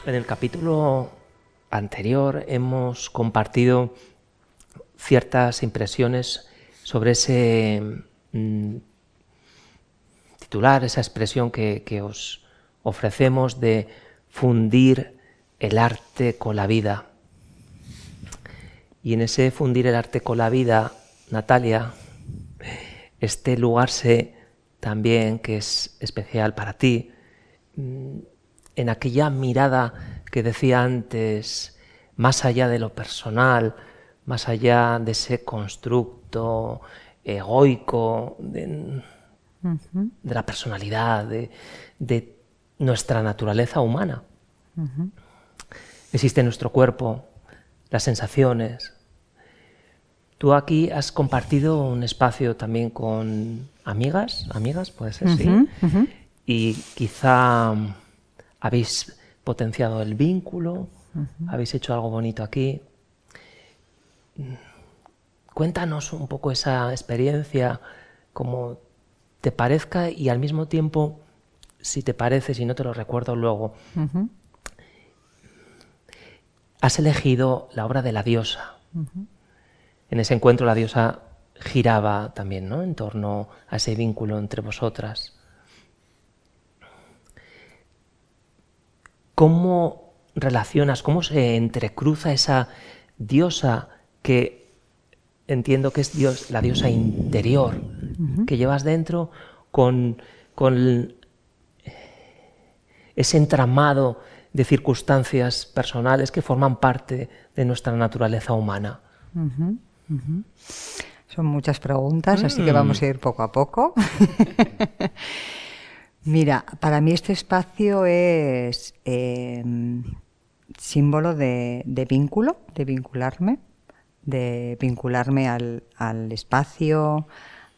En el capítulo anterior hemos compartido ciertas impresiones sobre ese titular, esa expresión que os ofrecemos de fundir el arte con la vida. Y en ese fundir el arte con la vida, Natalia, este lugar también que es especial para ti, en aquella mirada que decía antes, más allá de lo personal, más allá de ese constructo egoico de la personalidad, de nuestra naturaleza humana. Existe nuestro cuerpo, las sensaciones. Tú aquí has compartido un espacio también con amigas, puede ser, sí. Y quizá habéis potenciado el vínculo, habéis hecho algo bonito aquí. Cuéntanos un poco esa experiencia, como te parezca y al mismo tiempo, si te parece, si no te lo recuerdo luego. Has elegido la obra de la diosa. En ese encuentro la diosa giraba también, ¿no?, en torno a ese vínculo entre vosotras. ¿Cómo relacionas, cómo se entrecruza esa diosa que entiendo que es la diosa interior que llevas dentro con ese entramado de circunstancias personales que forman parte de nuestra naturaleza humana? Son muchas preguntas, así que vamos a ir poco a poco. Mira, para mí este espacio es símbolo de vínculo, de vincularme al espacio,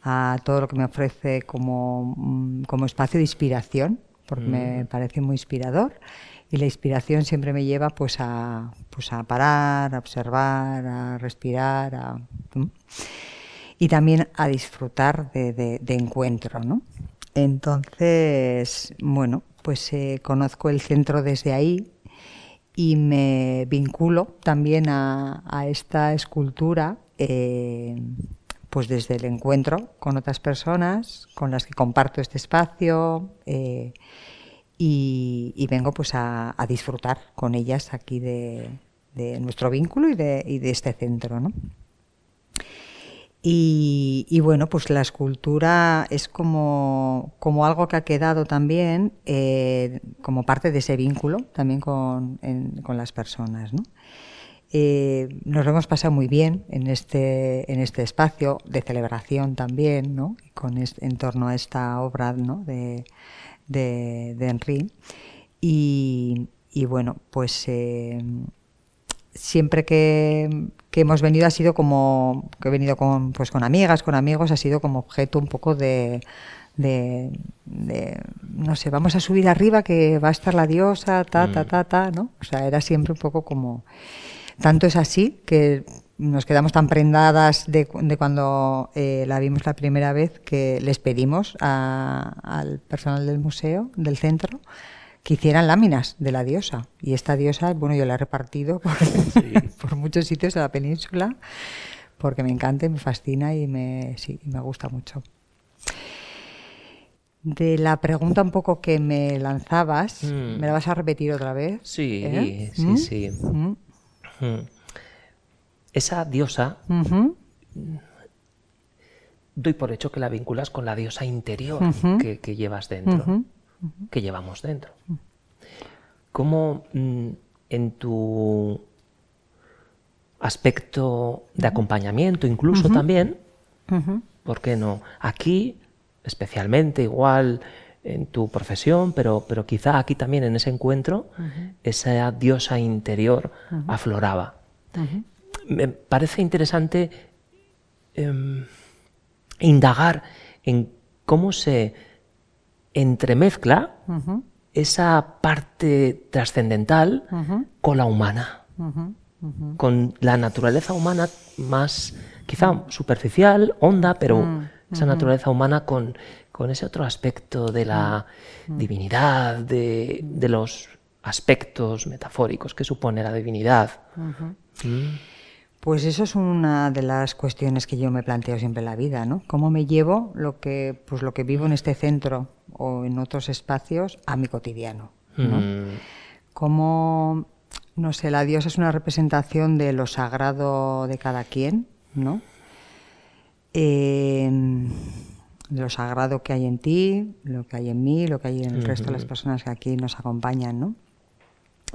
a todo lo que me ofrece como espacio de inspiración, porque me parece muy inspirador. Y la inspiración siempre me lleva pues a parar, a observar, a respirar, y también a disfrutar de encuentro, ¿no? Entonces, bueno, pues conozco el centro desde ahí y me vinculo también a esta escultura pues desde el encuentro con otras personas con las que comparto este espacio, y vengo pues a disfrutar con ellas aquí de nuestro vínculo y de este centro, ¿no? Y bueno, pues la escultura es como algo que ha quedado también como parte de ese vínculo también con las personas, ¿no? Nos lo hemos pasado muy bien en este espacio de celebración también, ¿no? En torno a esta obra, ¿no?, de Henry. Y bueno, pues siempre que hemos venido ha sido como que he venido con amigas, con amigos, ha sido como objeto un poco de no sé, vamos a subir arriba que va a estar la diosa, ¿no? O sea, era siempre un poco como... Tanto es así que nos quedamos tan prendadas de cuando la vimos la primera vez que les pedimos al personal del museo, del centro, que hicieran láminas de la diosa. Y esta diosa, bueno, yo la he repartido por muchos sitios de la península porque me encanta, me fascina y me gusta mucho. De la pregunta un poco que me lanzabas, ¿me la vas a repetir otra vez? Sí, sí. Esa diosa, doy por hecho que la vinculas con la diosa interior que llevas dentro, que llevamos dentro. ¿Cómo en tu aspecto de acompañamiento incluso también, por qué no? Aquí, especialmente, igual en tu profesión, pero quizá aquí también en ese encuentro, esa diosa interior afloraba. Me parece interesante indagar en cómo se entremezcla esa parte trascendental con la humana, con la naturaleza humana más quizá superficial, honda, pero esa naturaleza humana con ese otro aspecto de la divinidad, de los aspectos metafóricos que supone la divinidad. Pues eso es una de las cuestiones que yo me planteo siempre en la vida, ¿no? ¿Cómo me llevo lo que vivo en este centro o en otros espacios a mi cotidiano, ¿no? Cómo, no sé, la diosa es una representación de lo sagrado de cada quien, ¿no? De lo sagrado que hay en ti, lo que hay en mí, lo que hay en el resto de las personas que aquí nos acompañan, ¿no?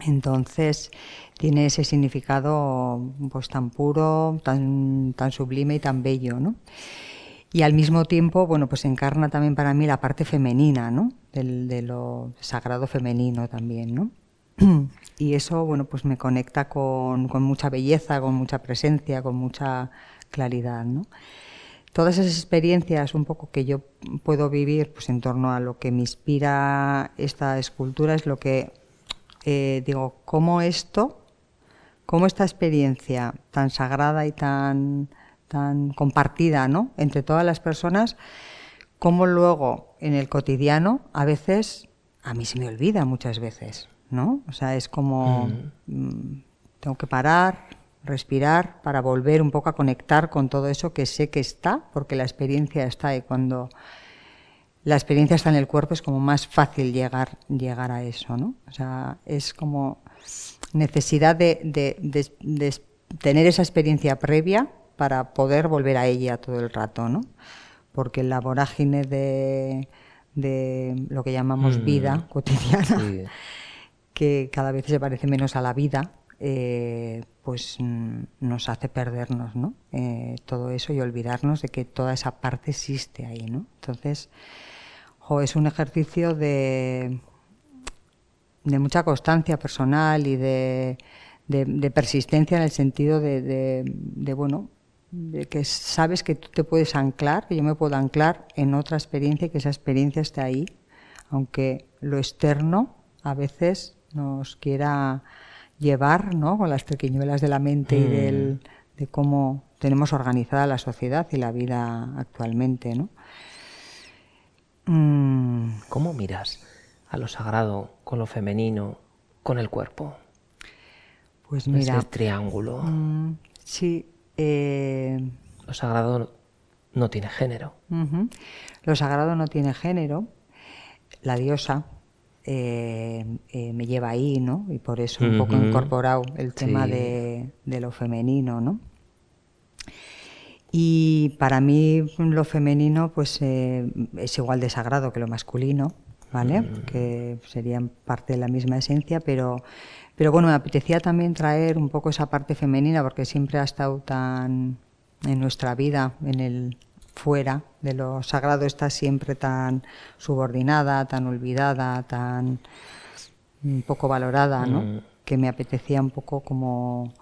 Entonces tiene ese significado pues tan puro, tan sublime y tan bello, ¿no? Y al mismo tiempo, bueno, pues encarna también para mí la parte femenina, ¿no? De lo sagrado femenino también, ¿no? Y eso, bueno, pues me conecta con mucha belleza, con mucha presencia, con mucha claridad, ¿no? Todas esas experiencias un poco que yo puedo vivir pues en torno a lo que me inspira esta escultura es lo que digo, cómo esta experiencia tan sagrada y tan compartida, ¿no? Entre todas las personas, cómo luego en el cotidiano a veces a mí se me olvida muchas veces, ¿no? O sea, es como tengo que parar, respirar para volver un poco a conectar con todo eso que sé que está, porque la experiencia está, y cuando la experiencia está en el cuerpo es como más fácil llegar a eso, ¿no? O sea, es como necesidad de tener esa experiencia previa para poder volver a ella todo el rato, ¿no? Porque la vorágine de lo que llamamos vida cotidiana, sí, que cada vez se parece menos a la vida, pues nos hace perdernos, ¿no? Todo eso y olvidarnos de que toda esa parte existe ahí, ¿no? Entonces, es un ejercicio de mucha constancia personal y de persistencia en el sentido de que sabes que tú te puedes anclar, que yo me puedo anclar en otra experiencia y que esa experiencia esté ahí, aunque lo externo a veces nos quiera llevar, ¿no? Con las triquiñuelas de la mente y de cómo tenemos organizada la sociedad y la vida actualmente, ¿no? ¿Cómo miras a lo sagrado con lo femenino, con el cuerpo? Pues mira, ese triángulo. Sí. Lo sagrado no tiene género. Lo sagrado no tiene género. La diosa me lleva ahí, ¿no? Y por eso un poco he incorporado el tema de lo femenino, ¿no? Y para mí lo femenino pues es igual de sagrado que lo masculino, ¿vale? Que serían parte de la misma esencia, pero bueno, me apetecía también traer un poco esa parte femenina porque siempre ha estado tan en nuestra vida, en el fuera de lo sagrado, está siempre tan subordinada, tan olvidada, tan poco valorada, ¿no? Que me apetecía un poco como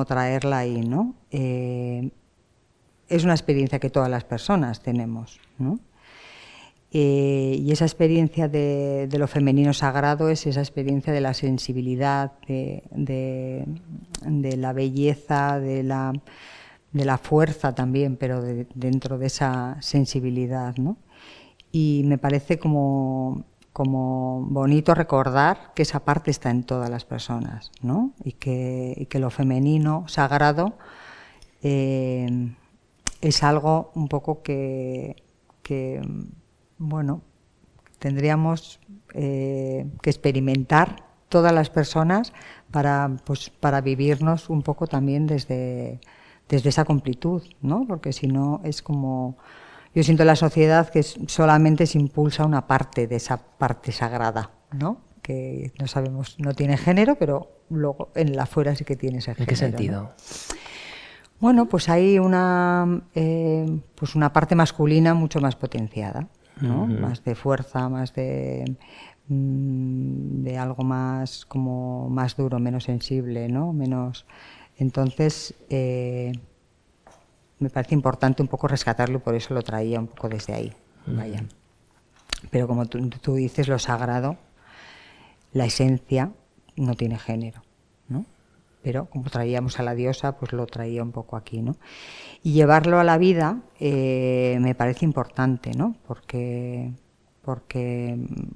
traerla ahí, ¿no? Es una experiencia que todas las personas tenemos, ¿no? Y esa experiencia de lo femenino sagrado es esa experiencia de la sensibilidad, de la belleza, de la fuerza también, pero dentro de esa sensibilidad, ¿no? Y me parece como bonito recordar que esa parte está en todas las personas, ¿no? Y que lo femenino sagrado es algo un poco que bueno, tendríamos que experimentar todas las personas para vivirnos un poco también desde esa completud, ¿no? Porque si no es como... Yo siento en la sociedad que solamente se impulsa una parte de esa parte sagrada, ¿no? Que no sabemos, no tiene género, pero luego en la afuera sí que tiene ese género. ¿En qué sentido? ¿No? Bueno, pues hay una parte masculina mucho más potenciada, ¿no? Más de fuerza, más de algo más como más duro, menos sensible, ¿no? Menos. Entonces me parece importante un poco rescatarlo y por eso lo traía un poco desde ahí. Vaya. Pero como tú dices, lo sagrado, la esencia no tiene género, ¿no? Pero como traíamos a la diosa, pues lo traía un poco aquí, ¿no? Y llevarlo a la vida me parece importante, ¿no? Porque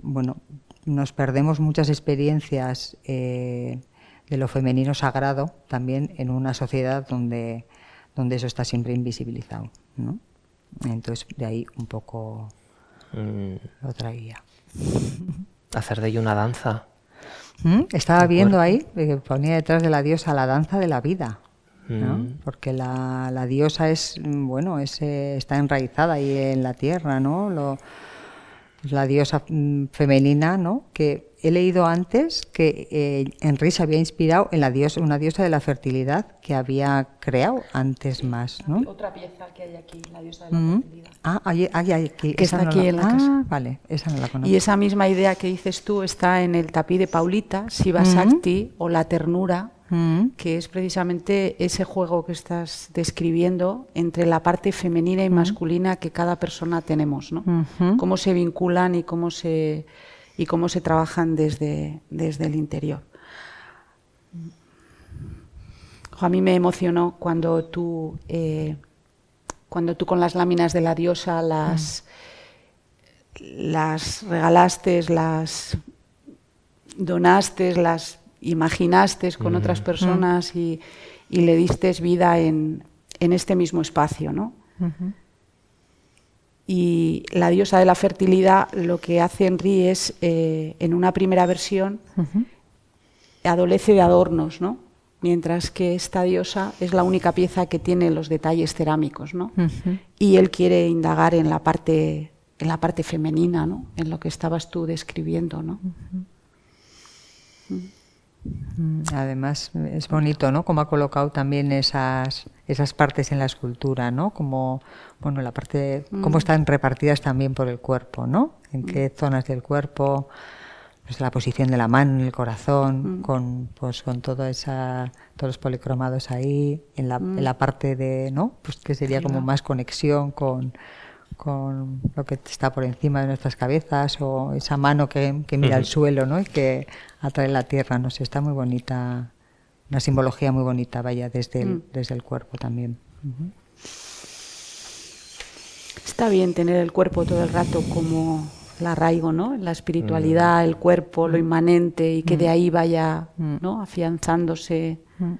bueno, nos perdemos muchas experiencias de lo femenino sagrado también en una sociedad donde eso está siempre invisibilizado, ¿no? Entonces, de ahí un poco lo traía. Hacer de ello una danza. Estaba viendo ahí, que ponía detrás de la diosa la danza de la vida, ¿no? Porque la diosa es, bueno, está enraizada ahí en la tierra, ¿no? La diosa femenina, ¿no? Que he leído antes que Henry se había inspirado en una diosa de la fertilidad que había creado antes más, ¿no? Otra pieza que hay aquí, la diosa de la fertilidad. Hay aquí. Que está aquí en la casa. Vale, esa no la conozco. Y esa misma idea que dices tú está en el tapiz de Paulita, Shiva Shakti o la ternura, que es precisamente ese juego que estás describiendo entre la parte femenina y masculina que cada persona tenemos, ¿no? Cómo se vinculan y cómo se trabajan desde el interior. A mí me emocionó cuando tú con las láminas de la diosa las regalaste, las donaste, las imaginaste con otras personas y le diste vida en este mismo espacio, ¿no? Y la diosa de la fertilidad, lo que hace Henry es, en una primera versión, adolece de adornos, ¿no? Mientras que esta diosa es la única pieza que tiene los detalles cerámicos, ¿no? Y él quiere indagar en la parte femenina, ¿no? En lo que estabas tú describiendo, ¿no? Además es bonito, ¿no? Como ha colocado también esas partes en la escultura, ¿no? Como, bueno, la parte, cómo están repartidas también por el cuerpo, ¿no? En qué zonas del cuerpo, pues la posición de la mano en el corazón, con todos los policromados ahí, en la parte de, ¿no? Pues que sería como más conexión con lo que está por encima de nuestras cabezas, o esa mano que mira al suelo, ¿no? Y que atrae la tierra, no sé, está muy bonita, una simbología muy bonita, vaya, desde el cuerpo también. Está bien tener el cuerpo todo el rato como el arraigo, ¿no? La espiritualidad, el cuerpo, lo inmanente, y que de ahí vaya, ¿no? Afianzándose. Me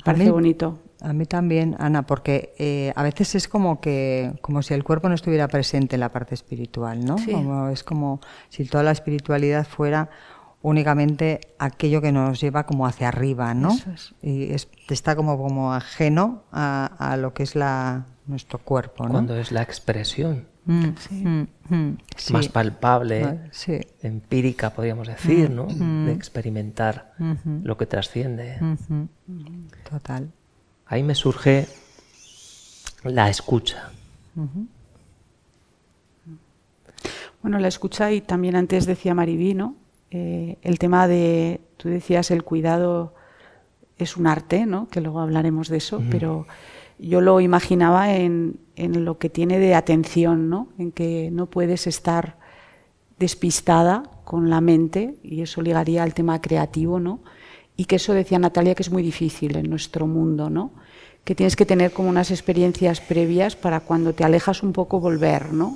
parece bonito. A mí también, Ana, porque a veces es como si el cuerpo no estuviera presente en la parte espiritual, ¿no? Sí. Es como si toda la espiritualidad fuera únicamente aquello que nos lleva como hacia arriba, ¿no? Eso es. Y está como ajeno a lo que es nuestro cuerpo, ¿no? Cuando es la expresión Sí. más palpable, Sí. empírica, podríamos decir, ¿no? De experimentar lo que trasciende. Total. Ahí me surge la escucha. Bueno, la escucha, y también antes decía Mariví, ¿no? El tema de, tú decías, el cuidado es un arte, ¿no? Que luego hablaremos de eso, pero yo lo imaginaba en lo que tiene de atención, ¿no? En que no puedes estar despistada con la mente, y eso ligaría al tema creativo, ¿no? Y que eso, decía Natalia, que es muy difícil en nuestro mundo, ¿no? Que tienes que tener como unas experiencias previas para cuando te alejas un poco volver, ¿no?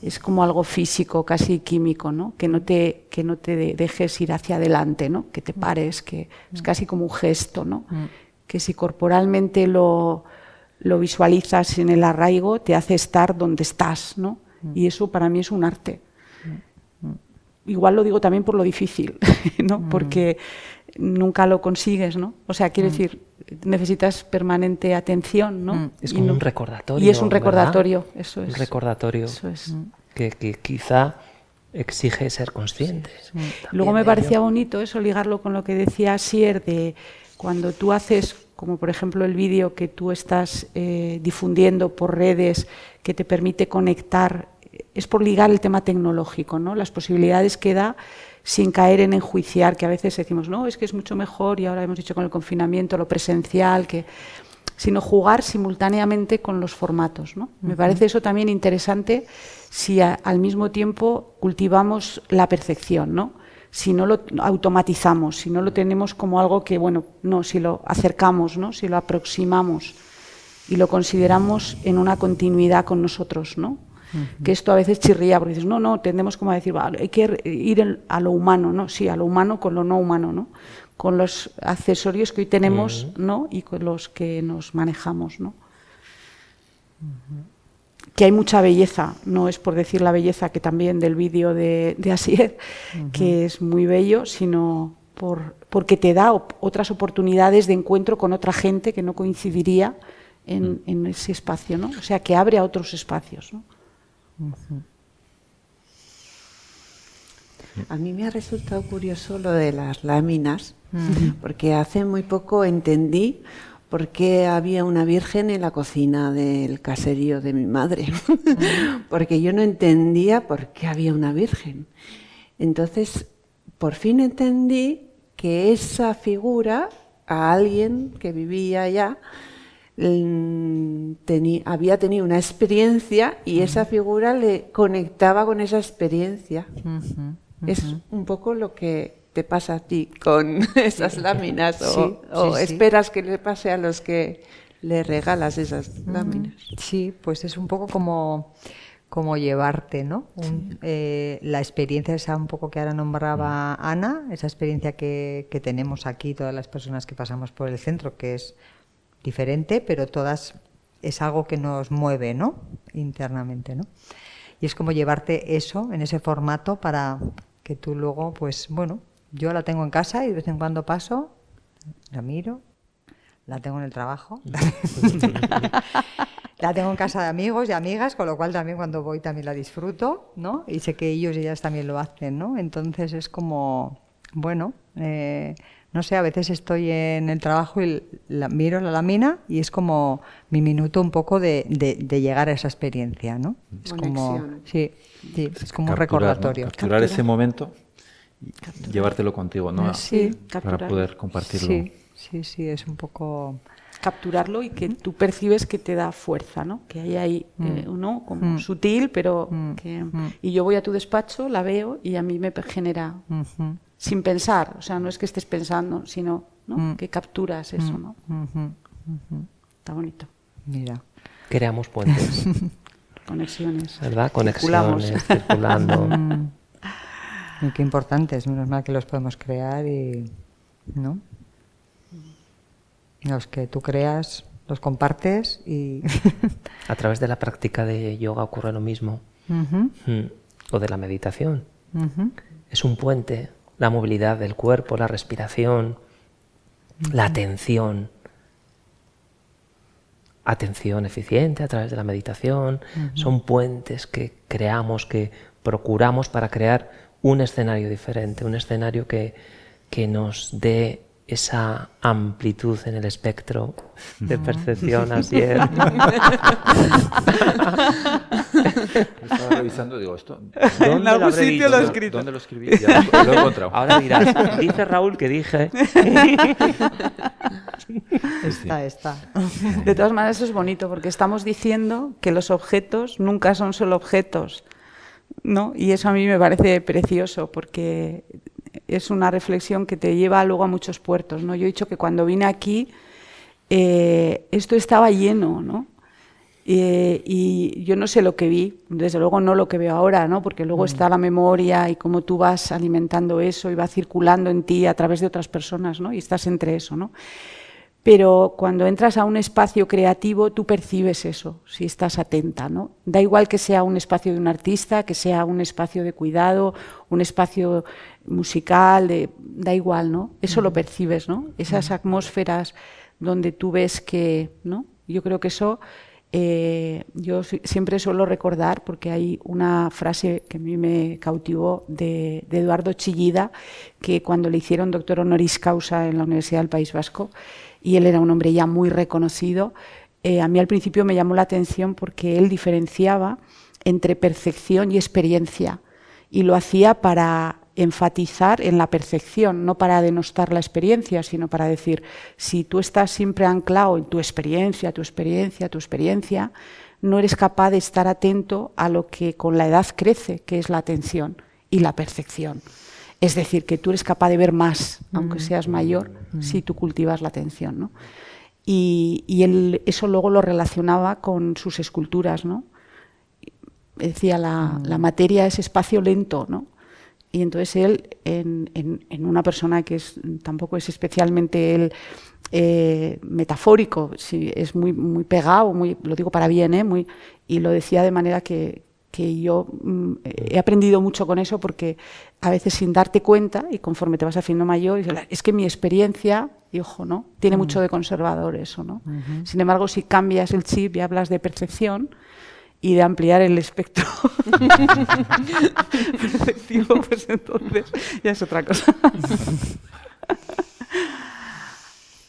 Es como algo físico, casi químico, ¿no? Que no te dejes ir hacia adelante, ¿no? Que te pares, que es casi como un gesto, ¿no? Que si corporalmente lo visualizas en el arraigo, te hace estar donde estás, ¿no? Y eso para mí es un arte. Igual lo digo también por lo difícil, ¿no? Porque nunca lo consigues, ¿no? O sea, quiero decir, necesitas permanente atención, ¿no? Es como un recordatorio. Y es un recordatorio, ¿verdad? eso es. Un recordatorio Eso es. que quizá exige ser conscientes. Luego me parecía bonito eso, ligarlo con lo que decía Asier, de cuando tú haces, como por ejemplo el vídeo que tú estás difundiendo por redes, que te permite conectar, es por ligar el tema tecnológico, ¿no? Las posibilidades que da, sin caer en enjuiciar, que a veces decimos, no, es que es mucho mejor, y ahora hemos dicho con el confinamiento, lo presencial, sino jugar simultáneamente con los formatos, ¿no? Me parece eso también interesante si al mismo tiempo cultivamos la percepción, ¿no? Si no lo automatizamos, si no lo tenemos como algo que, bueno, no, si lo acercamos, ¿no? Si lo aproximamos y lo consideramos en una continuidad con nosotros, ¿no? Que esto a veces chirría, porque dices, no, tendemos como a decir, vale, hay que ir a lo humano, ¿no? Sí, a lo humano con lo no humano, ¿no? Con los accesorios que hoy tenemos, ¿no? Y con los que nos manejamos, ¿no? Que hay mucha belleza, no es por decir la belleza que también del vídeo de Asier, que es muy bello, sino porque te da otras oportunidades de encuentro con otra gente que no coincidiría en ese espacio, ¿no? O sea, que abre a otros espacios, ¿no? A mí me ha resultado curioso lo de las láminas, porque hace muy poco entendí por qué había una virgen en la cocina del caserío de mi madre, porque yo no entendía por qué había una virgen. Entonces, por fin entendí que esa figura, a alguien que vivía allá, había tenido una experiencia y esa figura le conectaba con esa experiencia. Es un poco lo que te pasa a ti con esas láminas o esperas que le pase a los que le regalas esas láminas. Sí, pues es un poco como llevarte, ¿no? La experiencia esa un poco que ahora nombraba Ana, esa experiencia que tenemos aquí todas las personas que pasamos por el centro, que es diferente, pero todas es algo que nos mueve, ¿no? Internamente, ¿no? Y es como llevarte eso en ese formato para que tú luego, pues bueno, yo la tengo en casa y de vez en cuando paso, la miro, la tengo en el trabajo, la tengo en casa de amigos y amigas, con lo cual también cuando voy también la disfruto, ¿no? Y sé que ellos y ellas también lo hacen, ¿no? Entonces es como, bueno, no sé, a veces estoy en el trabajo y miro la lámina y es como mi minuto un poco de llegar a esa experiencia, ¿no? Es como, sí, es como un recordatorio. ¿no? Capturar ese momento y llevártelo contigo, ¿no? Sí, para poder compartirlo. Sí, es un poco... Capturarlo y que tú percibes que te da fuerza, ¿no? Que hay ahí uno como sutil, pero que... Y yo voy a tu despacho, la veo y a mí me genera... Sin pensar, o sea, no es que estés pensando, sino, ¿no? Que capturas eso, ¿no? Está bonito. Mira. Creamos puentes. Conexiones. ¿Verdad? Conexiones, circulando. Y qué importantes, menos mal que los podemos crear y, ¿no? Los que tú creas, los compartes y... A través de la práctica de yoga ocurre lo mismo. O de la meditación. Es un puente. La movilidad del cuerpo, la respiración, la atención. Atención eficiente a través de la meditación. Son puentes que creamos, que procuramos para crear un escenario diferente, un escenario que nos dé esa amplitud en el espectro de percepción, así es. Estaba revisando, digo, esto. En algún sitio lo he escrito. ¿Dónde lo escribí? Ya lo he encontrado. Ahora dirás, dice Raúl que dije. Está. De todas maneras, eso es bonito, porque estamos diciendo que los objetos nunca son solo objetos, ¿no? Y eso a mí me parece precioso, porque es una reflexión que te lleva luego a muchos puertos, ¿no? Yo he dicho que cuando vine aquí, esto estaba lleno, ¿no? Y yo no sé lo que vi, desde luego no lo que veo ahora, ¿no? Porque luego está la memoria y cómo tú vas alimentando eso y va circulando en ti a través de otras personas, ¿no? Y estás entre eso, ¿no? Pero cuando entras a un espacio creativo, tú percibes eso, si estás atenta, ¿no? Da igual que sea un espacio de un artista, que sea un espacio de cuidado, un espacio musical, da igual, ¿no? Eso lo percibes, ¿no? Esas atmósferas donde tú ves que, ¿no? Yo creo que eso, yo siempre suelo recordar, porque hay una frase que a mí me cautivó de Eduardo Chillida, que cuando le hicieron doctor honoris causa en la Universidad del País Vasco, y él era un hombre ya muy reconocido, a mí al principio me llamó la atención porque él diferenciaba entre percepción y experiencia, y lo hacía para enfatizar en la percepción, no para denostar la experiencia, sino para decir, si tú estás siempre anclado en tu experiencia, no eres capaz de estar atento a lo que con la edad crece, que es la atención y la percepción. Es decir, que tú eres capaz de ver más, aunque seas mayor, si tú cultivas la atención, ¿no? Y él eso luego lo relacionaba con sus esculturas, ¿no? decía, la materia es espacio lento, ¿no? Y entonces él, en una persona que tampoco es especialmente él metafórico, sí, es muy, muy pegado, lo digo para bien, y lo decía de manera que yo he aprendido mucho con eso, porque a veces sin darte cuenta, y conforme te vas haciendo mayor, es que mi experiencia, y ojo, ¿no? Tiene mucho de conservador eso, ¿no? Sin embargo, si cambias el chip y hablas de percepción y de ampliar el espectro perceptivo, pues entonces ya es otra cosa.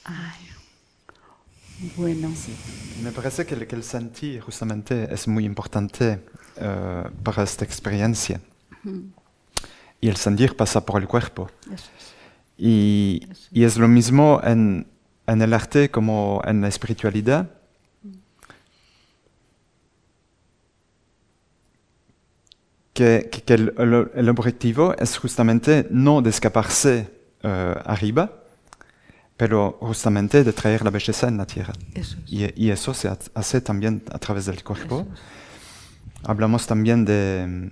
Ay. Bueno. Sí. Me parece que el sentir justamente es muy importante para esta experiencia. Y el sentir pasa por el cuerpo. Eso es. Y es lo mismo en el arte como en la espiritualidad. Que el objetivo es justamente no de escaparse arriba, pero justamente de traer la belleza en la tierra. Eso es. Y eso se hace también a través del cuerpo. Hablamos también de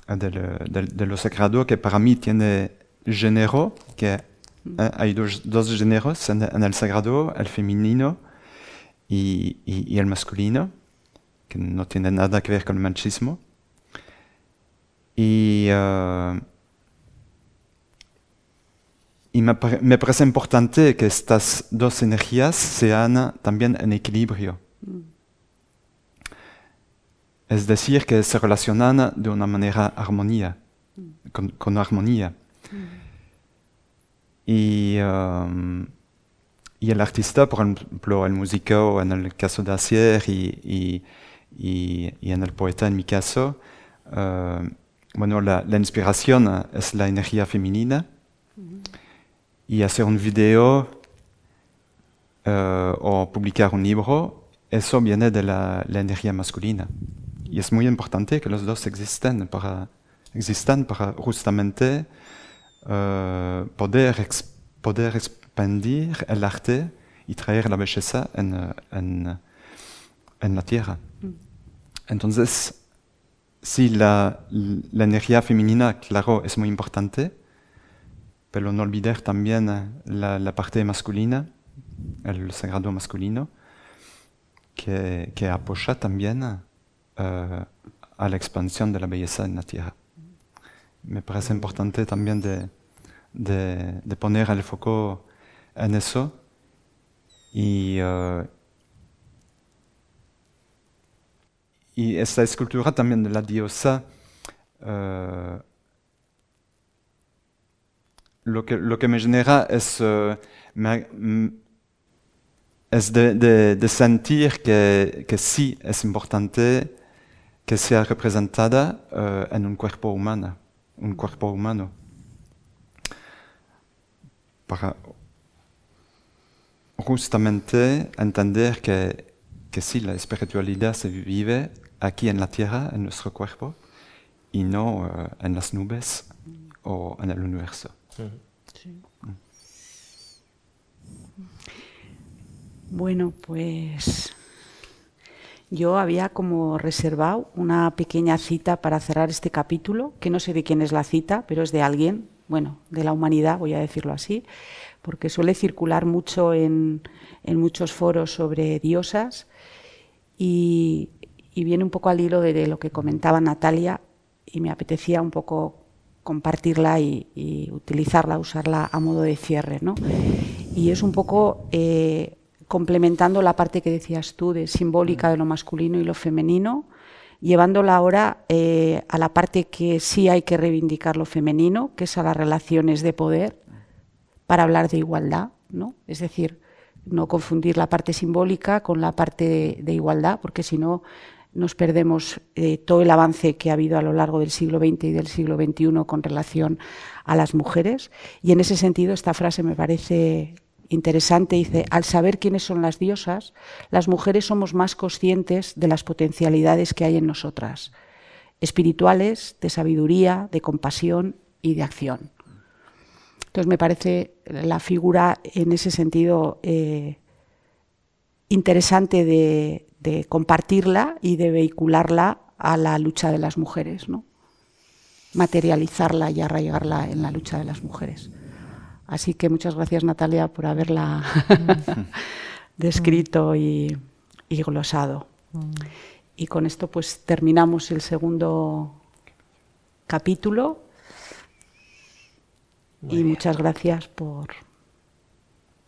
lo sagrado, que para mí tiene género, que hay dos géneros en el sagrado, el femenino y el masculino, que no tiene nada que ver con el machismo. Y me parece importante que estas dos energías sean también en equilibrio. Es decir, que se relacionan de una manera armonía, con armonía. Y el artista, por ejemplo, el músico en el caso de Asier y en el poeta en mi caso, bueno, la inspiración es la energía femenina. Y hacer un video o publicar un libro, eso viene de la energía masculina. Y es muy importante que los dos existan para justamente poder expandir el arte y traer la belleza en la tierra. Entonces, sí, la energía femenina, claro, es muy importante, pero no olvidar también la parte masculina, el sagrado masculino, que apoya también a la expansión de la belleza en la tierra. Me parece importante también de poner el foco en eso y esta escultura también de la diosa, lo que me genera es de sentir que sí es importante que sea representada en un cuerpo humano. Para justamente entender que sí, la espiritualidad se vive aquí en la tierra, en nuestro cuerpo, y no en las nubes o en el universo. Sí. Bueno, pues yo había como reservado una pequeña cita para cerrar este capítulo, que no sé de quién es la cita, pero es de alguien, bueno, de la humanidad, voy a decirlo así, porque suele circular mucho en muchos foros sobre diosas y viene un poco al hilo de lo que comentaba Natalia, y me apetecía un poco compartirla y utilizarla, usarla a modo de cierre, ¿no? Y es un poco complementando la parte que decías tú de simbólica de lo masculino y lo femenino, llevándola ahora a la parte que sí hay que reivindicar lo femenino, que es a las relaciones de poder, para hablar de igualdad, ¿no? Es decir, no confundir la parte simbólica con la parte de igualdad, porque si no nos perdemos todo el avance que ha habido a lo largo del siglo XX y del siglo XXI con relación a las mujeres. Y en ese sentido esta frase me parece interesante, dice: al saber quiénes son las diosas, las mujeres somos más conscientes de las potencialidades que hay en nosotras, espirituales, de sabiduría, de compasión y de acción. Entonces me parece la figura en ese sentido interesante de compartirla y de vehicularla a la lucha de las mujeres, ¿no? Materializarla y arraigarla en la lucha de las mujeres. Así que muchas gracias, Natalia, por haberla descrito y glosado. Y con esto pues terminamos el segundo capítulo. Y muchas gracias por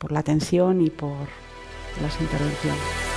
la atención y por las intervenciones.